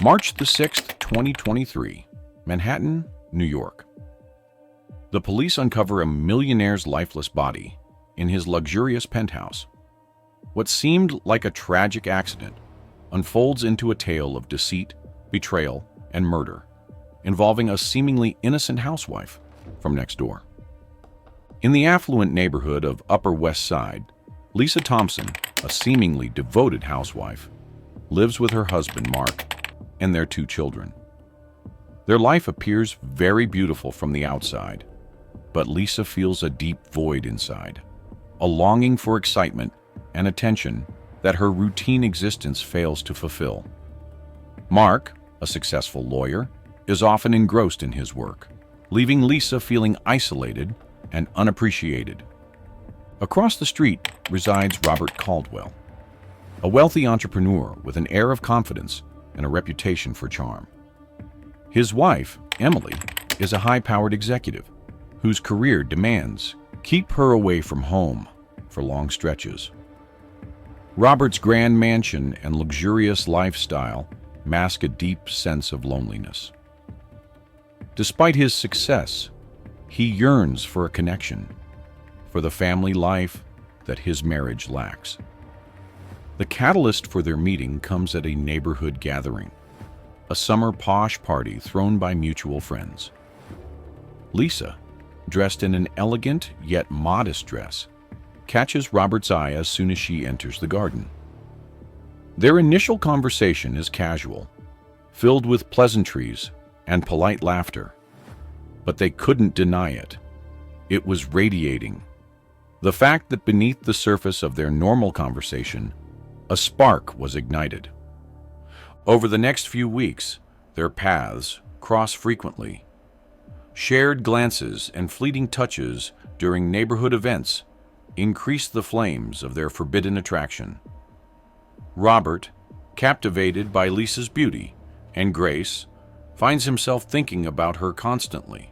March the 6th, 2023, Manhattan, New York. The police uncover a millionaire's lifeless body in his luxurious penthouse. What seemed like a tragic accident unfolds into a tale of deceit, betrayal, and murder, involving a seemingly innocent housewife from next door. In the affluent neighborhood of Upper West Side, Lisa Thompson, a seemingly devoted housewife, lives with her husband, Mark, and their 2 children. Their life appears very beautiful from the outside, but Lisa feels a deep void inside, a longing for excitement and attention that her routine existence fails to fulfill. Mark, a successful lawyer, is often engrossed in his work, leaving Lisa feeling isolated and unappreciated. Across the street resides Robert Caldwell, a wealthy entrepreneur with an air of confidence and a reputation for charm. His wife, Emily, is a high-powered executive whose career demands keep her away from home for long stretches. Robert's grand mansion and luxurious lifestyle mask a deep sense of loneliness. Despite his success, he yearns for a connection, for the family life that his marriage lacks. The catalyst for their meeting comes at a neighborhood gathering, a summer posh party thrown by mutual friends. Lisa, dressed in an elegant yet modest dress, catches Robert's eye as soon as she enters the garden. Their initial conversation is casual, filled with pleasantries and polite laughter, but they couldn't deny it. It was radiating. The fact that beneath the surface of their normal conversation, a spark was ignited. Over the next few weeks, their paths cross frequently. Shared glances and fleeting touches during neighborhood events increased the flames of their forbidden attraction. Robert, captivated by Lisa's beauty and grace, finds himself thinking about her constantly.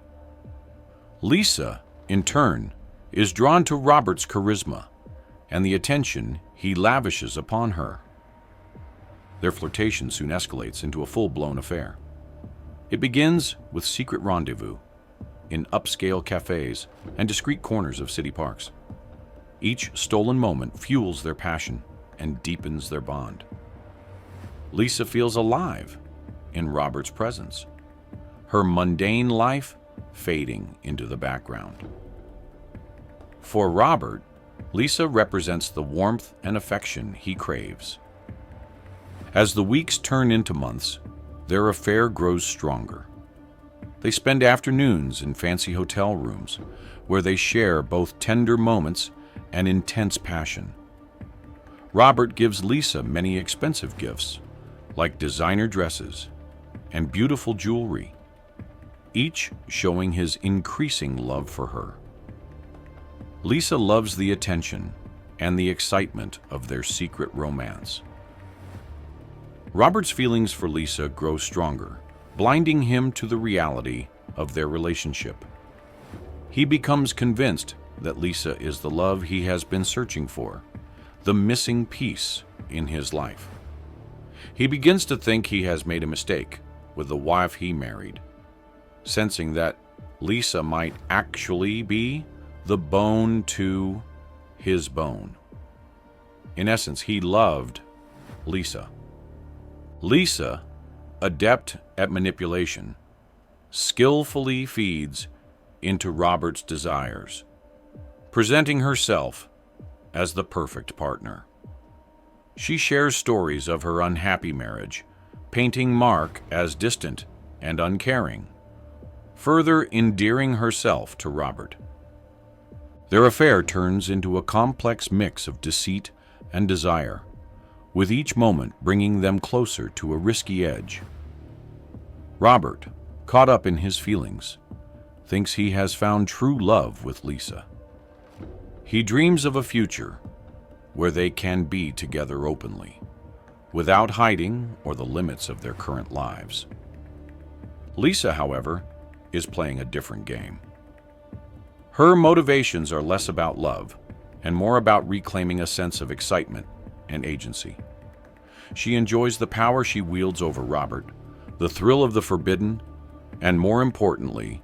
Lisa, in turn, is drawn to Robert's charisma and the attention he lavishes upon her. Their flirtation soon escalates into a full-blown affair. It begins with secret rendezvous in upscale cafes and discreet corners of city parks. Each stolen moment fuels their passion and deepens their bond. Lisa feels alive in Robert's presence, her mundane life fading into the background. For Robert, Lisa represents the warmth and affection he craves. As the weeks turn into months, their affair grows stronger. They spend afternoons in fancy hotel rooms where they share both tender moments and intense passion. Robert gives Lisa many expensive gifts, like designer dresses and beautiful jewelry, each showing his increasing love for her. Lisa loves the attention and the excitement of their secret romance. Robert's feelings for Lisa grow stronger, blinding him to the reality of their relationship. He becomes convinced that Lisa is the love he has been searching for, the missing piece in his life. He begins to think he has made a mistake with the wife he married, sensing that Lisa might actually be the bone to his bone. In essence, he loved Lisa. Lisa, adept at manipulation, skillfully feeds into Robert's desires, presenting herself as the perfect partner. She shares stories of her unhappy marriage, painting Mark as distant and uncaring, further endearing herself to Robert. Their affair turns into a complex mix of deceit and desire, with each moment bringing them closer to a risky edge. Robert, caught up in his feelings, thinks he has found true love with Lisa. He dreams of a future where they can be together openly, without hiding or the limits of their current lives. Lisa, however, is playing a different game. Her motivations are less about love and more about reclaiming a sense of excitement and agency. She enjoys the power she wields over Robert, the thrill of the forbidden, and more importantly,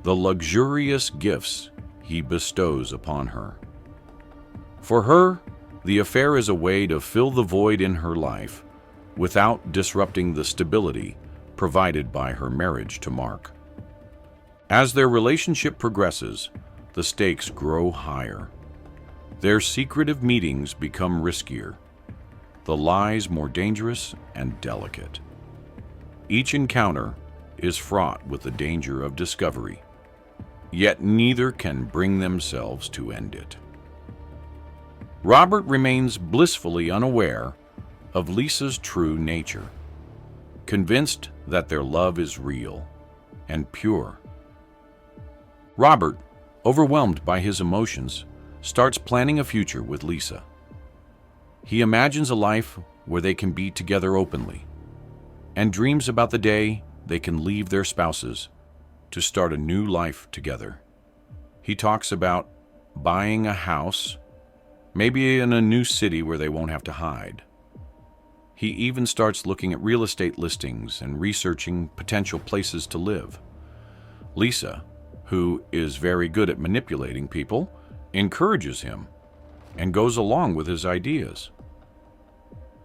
the luxurious gifts he bestows upon her. For her, the affair is a way to fill the void in her life without disrupting the stability provided by her marriage to Mark. As their relationship progresses, the stakes grow higher. Their secretive meetings become riskier, the lies more dangerous and delicate. Each encounter is fraught with the danger of discovery, yet neither can bring themselves to end it. Robert remains blissfully unaware of Lisa's true nature, convinced that their love is real and pure. Robert, overwhelmed by his emotions, starts planning a future with Lisa. He imagines a life where they can be together openly, and dreams about the day they can leave their spouses to start a new life together. He talks about buying a house, maybe in a new city where they won't have to hide. He even starts looking at real estate listings and researching potential places to live. Lisa, who is very good at manipulating people, encourages him and goes along with his ideas.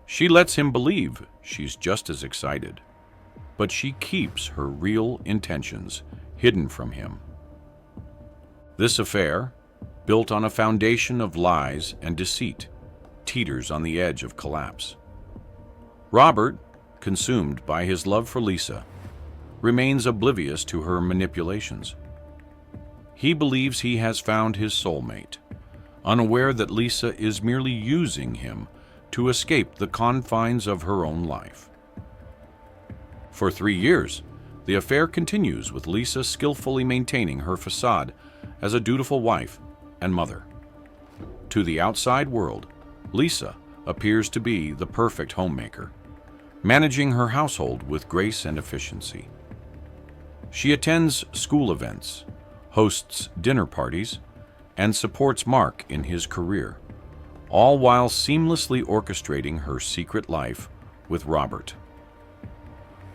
She lets him believe she's just as excited, but she keeps her real intentions hidden from him. This affair, built on a foundation of lies and deceit, teeters on the edge of collapse. Robert, consumed by his love for Lisa, remains oblivious to her manipulations. He believes he has found his soulmate, unaware that Lisa is merely using him to escape the confines of her own life. For 3 years, the affair continues, with Lisa skillfully maintaining her facade as a dutiful wife and mother. To the outside world, Lisa appears to be the perfect homemaker, managing her household with grace and efficiency. She attends school events, hosts dinner parties, and supports Mark in his career, all while seamlessly orchestrating her secret life with Robert.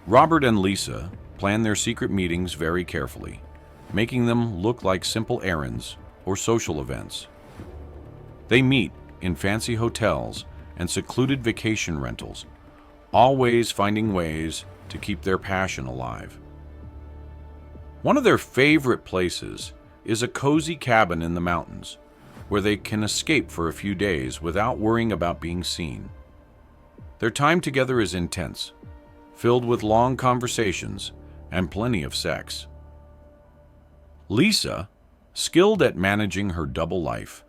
Robert and Lisa plan their secret meetings very carefully, making them look like simple errands or social events. They meet in fancy hotels and secluded vacation rentals, always finding ways to keep their passion alive. One of their favorite places is a cozy cabin in the mountains, where they can escape for a few days without worrying about being seen. Their time together is intense, filled with long conversations and plenty of sex. Lisa, skilled at managing her double life,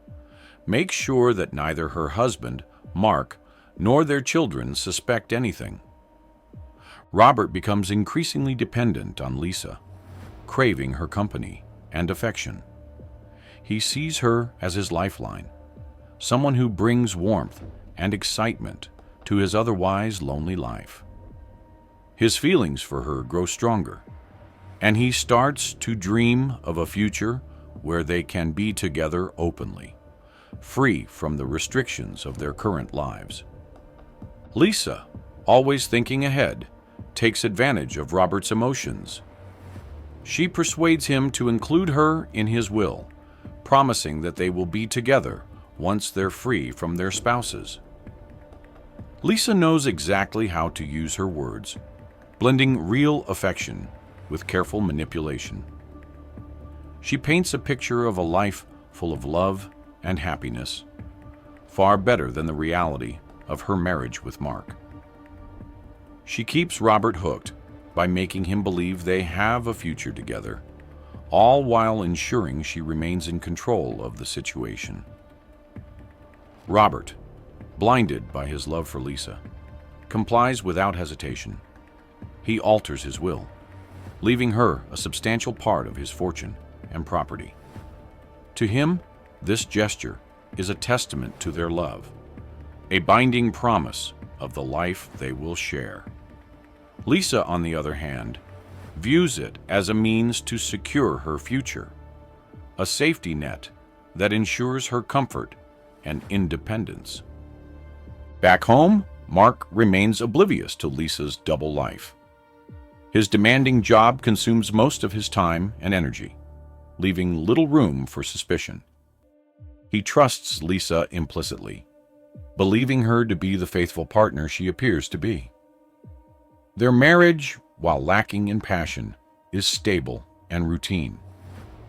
makes sure that neither her husband, Mark, nor their children suspect anything. Robert becomes increasingly dependent on Lisa, craving her company and affection. He sees her as his lifeline, someone who brings warmth and excitement to his otherwise lonely life. His feelings for her grow stronger, and he starts to dream of a future where they can be together openly, free from the restrictions of their current lives. Lisa, always thinking ahead, takes advantage of Robert's emotions. She persuades him to include her in his will, promising that they will be together once they're free from their spouses. Lisa knows exactly how to use her words, blending real affection with careful manipulation. She paints a picture of a life full of love and happiness, far better than the reality of her marriage with Mark. She keeps Robert hooked by making him believe they have a future together, all while ensuring she remains in control of the situation. Robert, blinded by his love for Lisa, complies without hesitation. He alters his will, leaving her a substantial part of his fortune and property. To him, this gesture is a testament to their love, a binding promise of the life they will share. Lisa, on the other hand, views it as a means to secure her future, a safety net that ensures her comfort and independence. Back home, Mark remains oblivious to Lisa's double life. His demanding job consumes most of his time and energy, leaving little room for suspicion. He trusts Lisa implicitly, believing her to be the faithful partner she appears to be. Their marriage, while lacking in passion, is stable and routine,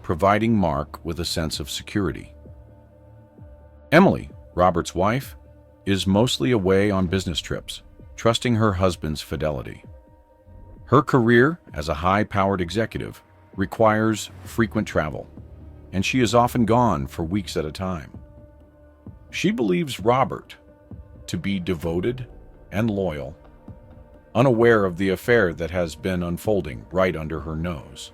providing Mark with a sense of security. Emily, Robert's wife, is mostly away on business trips, trusting her husband's fidelity. Her career as a high-powered executive requires frequent travel, and she is often gone for weeks at a time. She believes Robert to be devoted and loyal, unaware of the affair that has been unfolding right under her nose.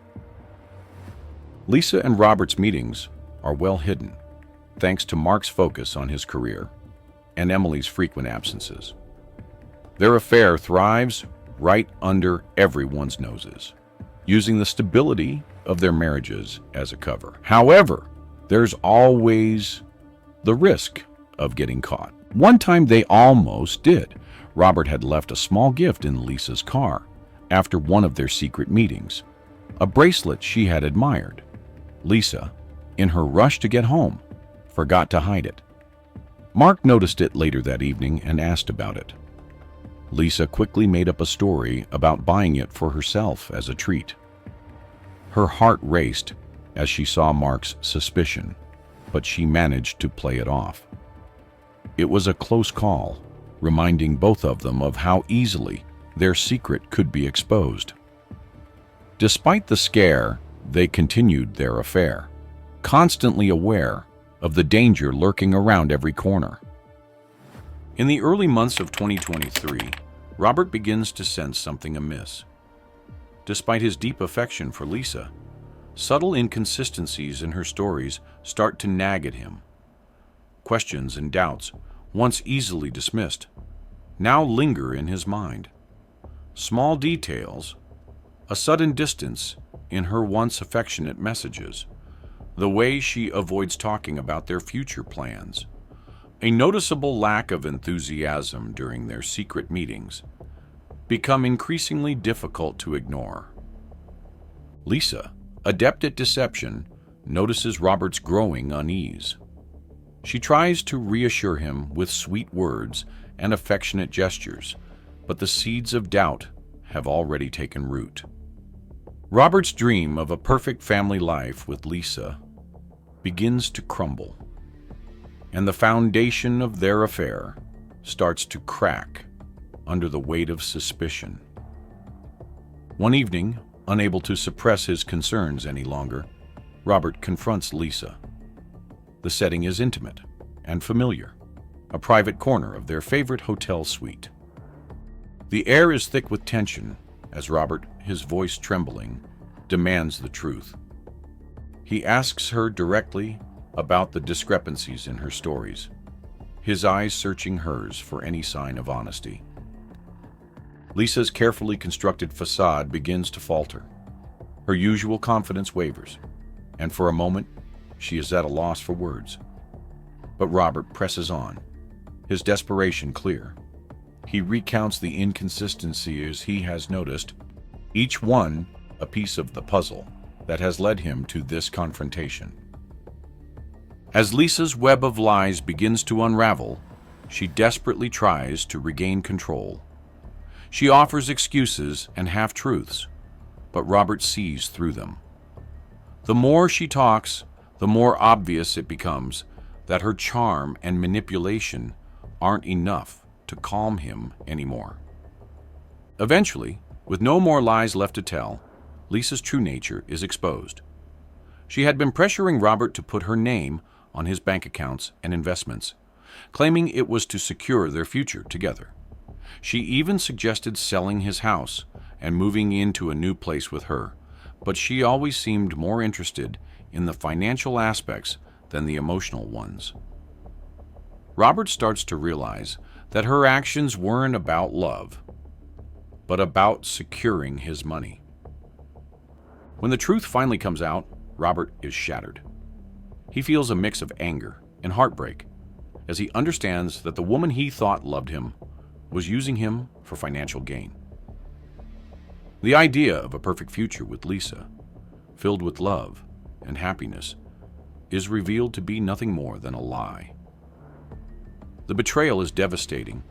Lisa and Robert's meetings are well hidden, thanks to Mark's focus on his career and Emily's frequent absences. Their affair thrives right under everyone's noses, using the stability of their marriages as a cover. However, there's always the risk of getting caught. One time they almost did. Robert had left a small gift in Lisa's car after one of their secret meetings, a bracelet she had admired. Lisa, in her rush to get home, forgot to hide it. Mark noticed it later that evening and asked about it. Lisa quickly made up a story about buying it for herself as a treat. Her heart raced as she saw Mark's suspicion, but she managed to play it off. It was a close call, reminding both of them of how easily their secret could be exposed. Despite the scare, they continued their affair, constantly aware of the danger lurking around every corner. In the early months of 2023, Robert begins to sense something amiss. Despite his deep affection for Lisa, subtle inconsistencies in her stories start to nag at him. Questions and doubts, once easily dismissed, now linger in his mind. Small details, a sudden distance in her once affectionate messages, the way she avoids talking about their future plans, a noticeable lack of enthusiasm during their secret meetings, become increasingly difficult to ignore. Lisa, adept at deception, notices Robert's growing unease. She tries to reassure him with sweet words and affectionate gestures, but the seeds of doubt have already taken root. Robert's dream of a perfect family life with Lisa begins to crumble, and the foundation of their affair starts to crack under the weight of suspicion. One evening, unable to suppress his concerns any longer, Robert confronts Lisa. The setting is intimate and familiar, a private corner of their favorite hotel suite. The air is thick with tension as Robert, his voice trembling, demands the truth. He asks her directly about the discrepancies in her stories, his eyes searching hers for any sign of honesty. Lisa's carefully constructed facade begins to falter. Her usual confidence wavers, and for a moment, she is at a loss for words. But Robert presses on, his desperation clear. He recounts the inconsistencies he has noticed, each one a piece of the puzzle that has led him to this confrontation. As Lisa's web of lies begins to unravel, she desperately tries to regain control. She offers excuses and half-truths, but Robert sees through them. The more she talks, the more obvious it becomes that her charm and manipulation aren't enough to calm him anymore. Eventually, with no more lies left to tell, Lisa's true nature is exposed. She had been pressuring Robert to put her name on his bank accounts and investments, claiming it was to secure their future together. She even suggested selling his house and moving into a new place with her, but she always seemed more interested in the financial aspects than the emotional ones. Robert starts to realize that her actions weren't about love, but about securing his money. When the truth finally comes out, Robert is shattered. He feels a mix of anger and heartbreak as he understands that the woman he thought loved him was using him for financial gain. The idea of a perfect future with Lisa, filled with love and happiness, is revealed to be nothing more than a lie. The betrayal is devastating,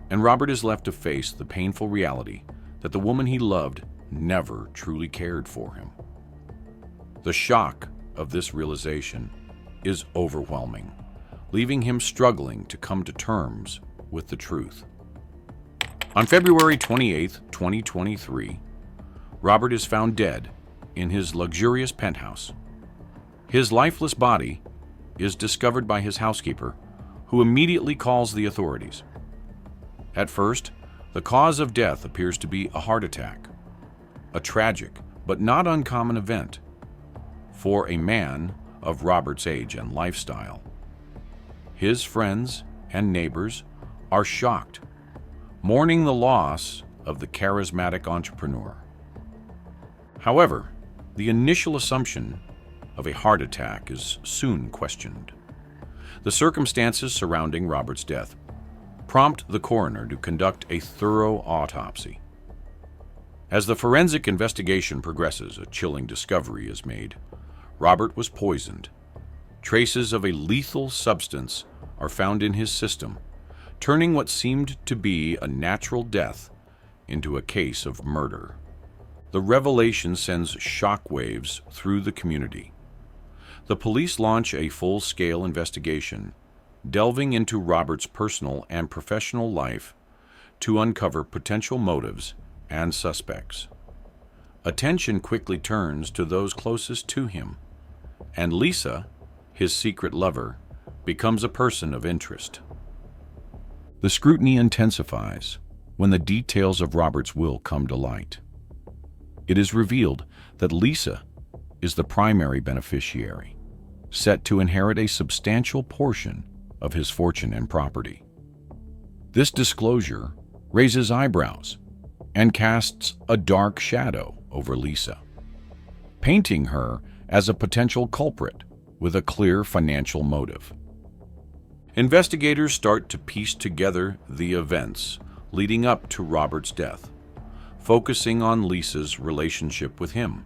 and Robert is left to face the painful reality that the woman he loved never truly cared for him. The shock of this realization is overwhelming, leaving him struggling to come to terms with the truth. On February 28, 2023, Robert is found dead in his luxurious penthouse. His lifeless body is discovered by his housekeeper, who immediately calls the authorities. At first, the cause of death appears to be a heart attack, a tragic but not uncommon event for a man of Robert's age and lifestyle. His friends and neighbors are shocked, mourning the loss of the charismatic entrepreneur. However, the initial assumption of a heart attack is soon questioned. The circumstances surrounding Robert's death prompt the coroner to conduct a thorough autopsy. As the forensic investigation progresses, a chilling discovery is made. Robert was poisoned. Traces of a lethal substance are found in his system, turning what seemed to be a natural death into a case of murder. The revelation sends shockwaves through the community. The police launch a full-scale investigation, delving into Robert's personal and professional life to uncover potential motives and suspects. Attention quickly turns to those closest to him, and Lisa, his secret lover, becomes a person of interest. The scrutiny intensifies when the details of Robert's will come to light. It is revealed that Lisa is the primary beneficiary, set to inherit a substantial portion of his fortune and property. This disclosure raises eyebrows and casts a dark shadow over Lisa, painting her as a potential culprit with a clear financial motive. Investigators start to piece together the events leading up to Robert's death, focusing on Lisa's relationship with him,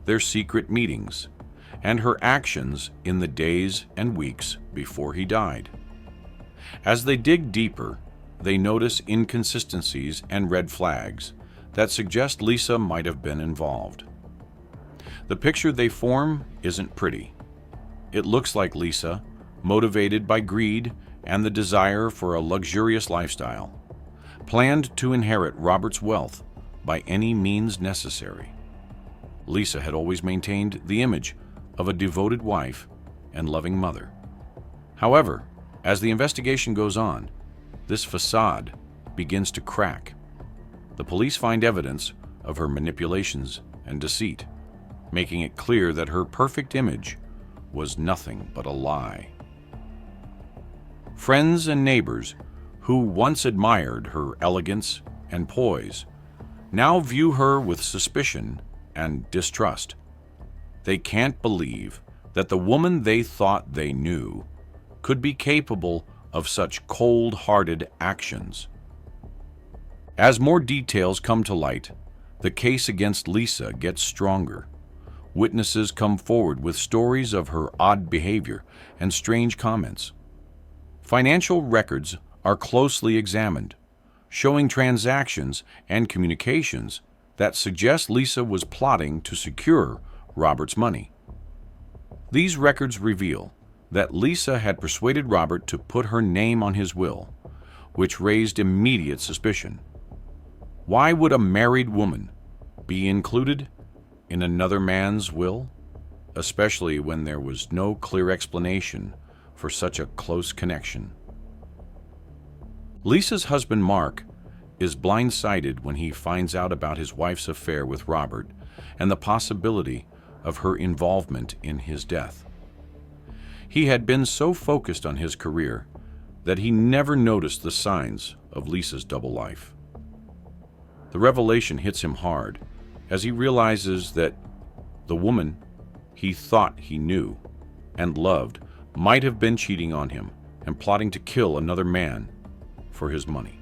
their secret meetings, and her actions in the days and weeks before he died. As they dig deeper, they notice inconsistencies and red flags that suggest Lisa might have been involved. The picture they form isn't pretty. It looks like Lisa, motivated by greed and the desire for a luxurious lifestyle, planned to inherit Robert's wealth by any means necessary. Lisa had always maintained the image of a devoted wife and loving mother. However, as the investigation goes on, this facade begins to crack. The police find evidence of her manipulations and deceit, making it clear that her perfect image was nothing but a lie. Friends and neighbors who once admired her elegance and poise now view her with suspicion and distrust. They can't believe that the woman they thought they knew could be capable of such cold-hearted actions. As more details come to light, the case against Lisa gets stronger. Witnesses come forward with stories of her odd behavior and strange comments. Financial records are closely examined, showing transactions and communications that suggest Lisa was plotting to secure Robert's money. These records reveal that Lisa had persuaded Robert to put her name on his will, which raised immediate suspicion. Why would a married woman be included in another man's will, especially when there was no clear explanation for such a close connection? Lisa's husband, Mark, is blindsided when he finds out about his wife's affair with Robert and the possibility of her involvement in his death. He had been so focused on his career that he never noticed the signs of Lisa's double life. The revelation hits him hard as he realizes that the woman he thought he knew and loved might have been cheating on him and plotting to kill another man for his money.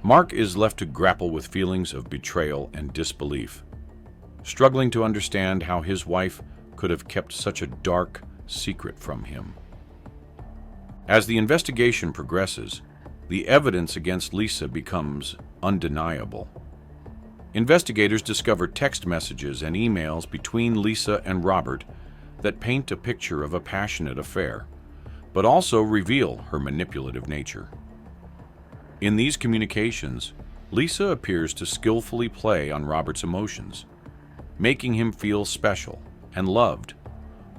Mark is left to grapple with feelings of betrayal and disbelief, struggling to understand how his wife could have kept such a dark secret from him. As the investigation progresses, the evidence against Lisa becomes undeniable. Investigators discover text messages and emails between Lisa and Robert that paint a picture of a passionate affair, but also reveal her manipulative nature. In these communications, Lisa appears to skillfully play on Robert's emotions, making him feel special and loved,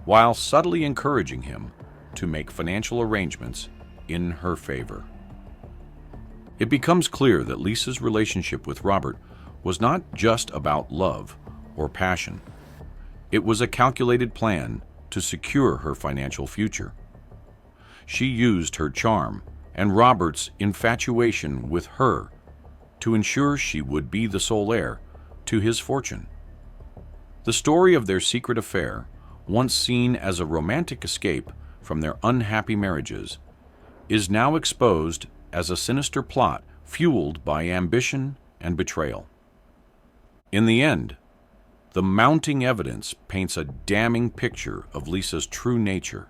while subtly encouraging him to make financial arrangements in her favor. It becomes clear that Lisa's relationship with Robert was not just about love or passion. It was a calculated plan to secure her financial future. She used her charm and Robert's infatuation with her to ensure she would be the sole heir to his fortune. The story of their secret affair, once seen as a romantic escape from their unhappy marriages, is now exposed as a sinister plot fueled by ambition and betrayal. In the end, the mounting evidence paints a damning picture of Lisa's true nature.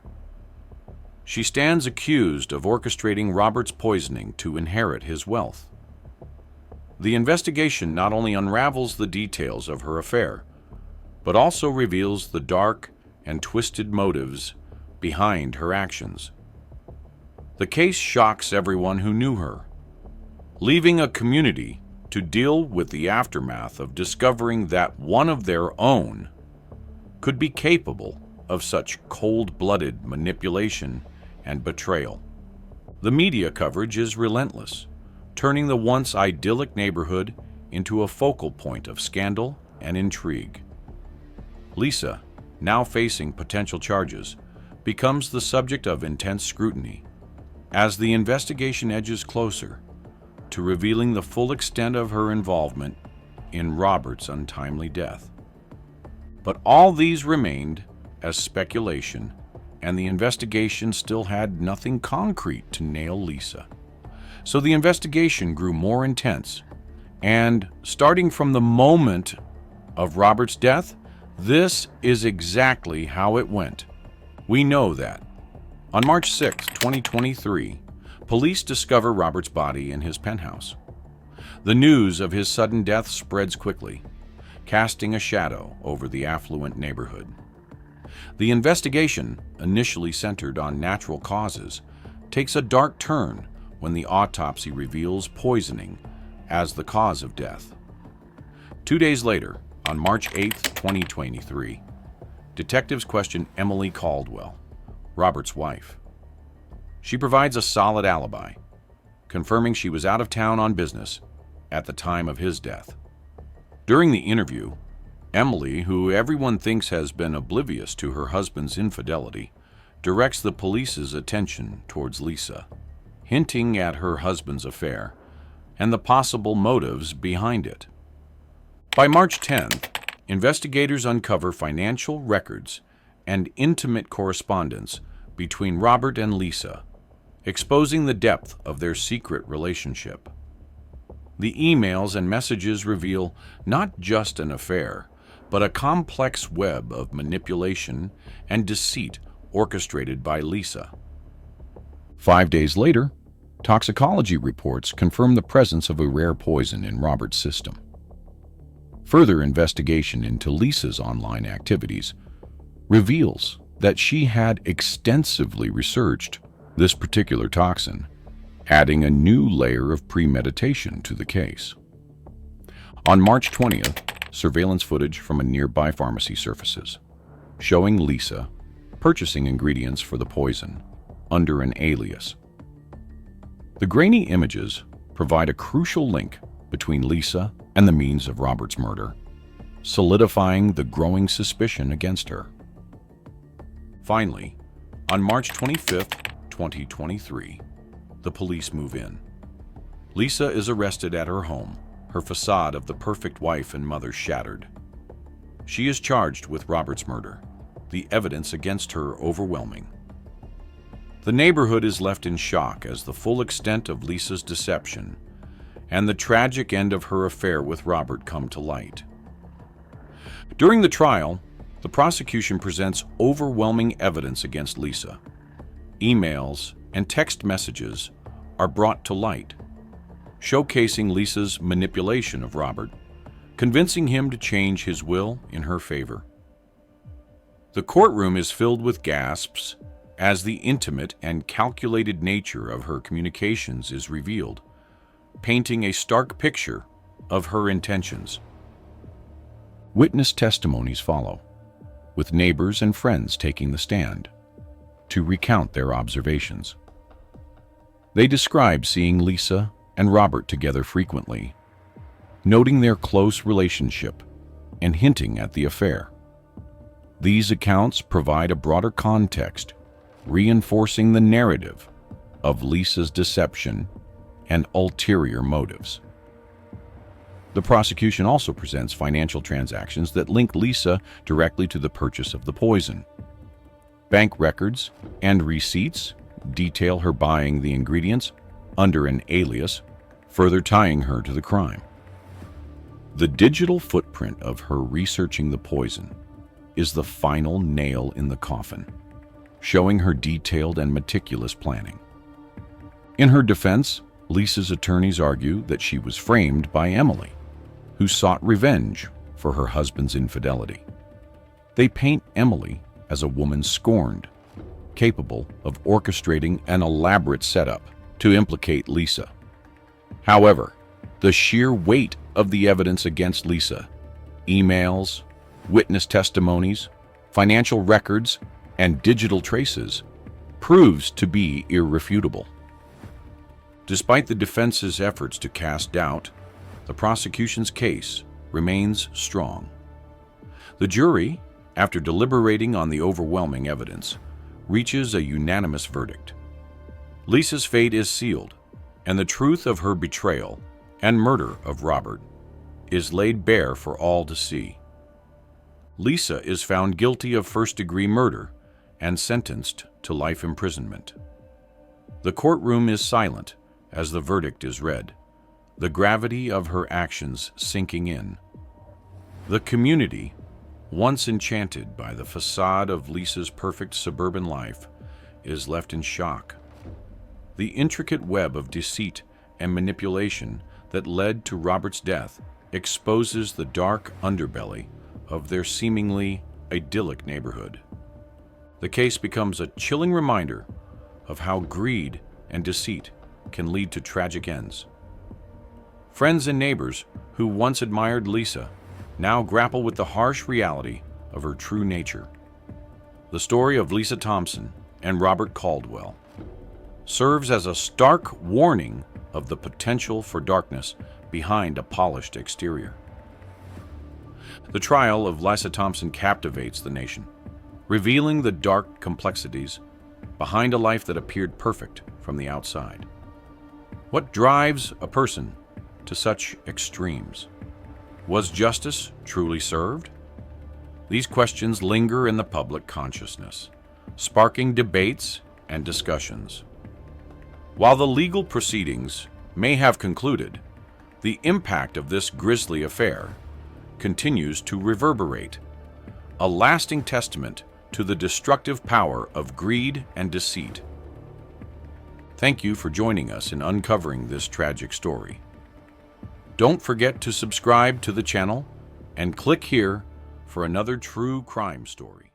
She stands accused of orchestrating Robert's poisoning to inherit his wealth. The investigation not only unravels the details of her affair, but also reveals the dark and twisted motives behind her actions. The case shocks everyone who knew her, leaving a community to deal with the aftermath of discovering that one of their own could be capable of such cold-blooded manipulation and betrayal. The media coverage is relentless, turning the once idyllic neighborhood into a focal point of scandal and intrigue. Lisa, now facing potential charges, becomes the subject of intense scrutiny as the investigation edges closer to revealing the full extent of her involvement in Robert's untimely death. But all these remained as speculation, and the investigation still had nothing concrete to nail Lisa. So the investigation grew more intense, and starting from the moment of Robert's death, this is exactly how it went. We know that. On March 6, 2023, police discover Robert's body in his penthouse. The news of his sudden death spreads quickly, casting a shadow over the affluent neighborhood. The investigation, initially centered on natural causes, takes a dark turn when the autopsy reveals poisoning as the cause of death. 2 days later, on March 8, 2023, detectives question Emily Caldwell, Robert's wife. She provides a solid alibi, confirming she was out of town on business at the time of his death. During the interview, Emily, who everyone thinks has been oblivious to her husband's infidelity, directs the police's attention towards Lisa, hinting at her husband's affair and the possible motives behind it. By March 10th, investigators uncover financial records and intimate correspondence between Robert and Lisa, exposing the depth of their secret relationship. The emails and messages reveal not just an affair, but a complex web of manipulation and deceit orchestrated by Lisa. 5 days later, toxicology reports confirm the presence of a rare poison in Robert's system. Further investigation into Lisa's online activities reveals that she had extensively researched this particular toxin, adding a new layer of premeditation to the case. On March 20th, surveillance footage from a nearby pharmacy surfaces, showing Lisa purchasing ingredients for the poison under an alias. The grainy images provide a crucial link between Lisa and the means of Robert's murder, solidifying the growing suspicion against her. Finally, on March 25th, 2023, the police move in. Lisa is arrested at her home, her facade of the perfect wife and mother shattered. She is charged with Robert's murder, the evidence against her overwhelming. The neighborhood is left in shock as the full extent of Lisa's deception and the tragic end of her affair with Robert come to light. During the trial, the prosecution presents overwhelming evidence against Lisa. Emails and text messages are brought to light, showcasing Lisa's manipulation of Robert, convincing him to change his will in her favor. The courtroom is filled with gasps as the intimate and calculated nature of her communications is revealed, painting a stark picture of her intentions. Witness testimonies follow, with neighbors and friends taking the stand to recount their observations. They describe seeing Lisa and Robert together frequently, noting their close relationship and hinting at the affair. These accounts provide a broader context, reinforcing the narrative of Lisa's deception and ulterior motives. The prosecution also presents financial transactions that link Lisa directly to the purchase of the poison. Bank records and receipts detail her buying the ingredients under an alias, further tying her to the crime. The digital footprint of her researching the poison is the final nail in the coffin, showing her detailed and meticulous planning. In her defense, Lisa's attorneys argue that she was framed by Emily, who sought revenge for her husband's infidelity. They paint Emily as a woman scorned, capable of orchestrating an elaborate setup to implicate Lisa. However, the sheer weight of the evidence against Lisa, emails, witness testimonies, financial records, and digital traces, proves to be irrefutable. Despite the defense's efforts to cast doubt, the prosecution's case remains strong. The jury, after deliberating on the overwhelming evidence, reaches a unanimous verdict. Lisa's fate is sealed, and the truth of her betrayal and murder of Robert is laid bare for all to see. Lisa is found guilty of first-degree murder and sentenced to life imprisonment. The courtroom is silent as the verdict is read, the gravity of her actions sinking in. The community, once enchanted by the facade of Lisa's perfect suburban life, is left in shock. The intricate web of deceit and manipulation that led to Robert's death exposes the dark underbelly of their seemingly idyllic neighborhood. The case becomes a chilling reminder of how greed and deceit can lead to tragic ends. Friends and neighbors who once admired Lisa now grapple with the harsh reality of her true nature. The story of Lisa Thompson and Robert Caldwell serves as a stark warning of the potential for darkness behind a polished exterior. The trial of Lisa Thompson captivates the nation, revealing the dark complexities behind a life that appeared perfect from the outside. What drives a person to such extremes? Was justice truly served? These questions linger in the public consciousness, sparking debates and discussions. While the legal proceedings may have concluded, the impact of this grisly affair continues to reverberate, a lasting testament to the destructive power of greed and deceit. Thank you for joining us in uncovering this tragic story. Don't forget to subscribe to the channel and click here for another true crime story.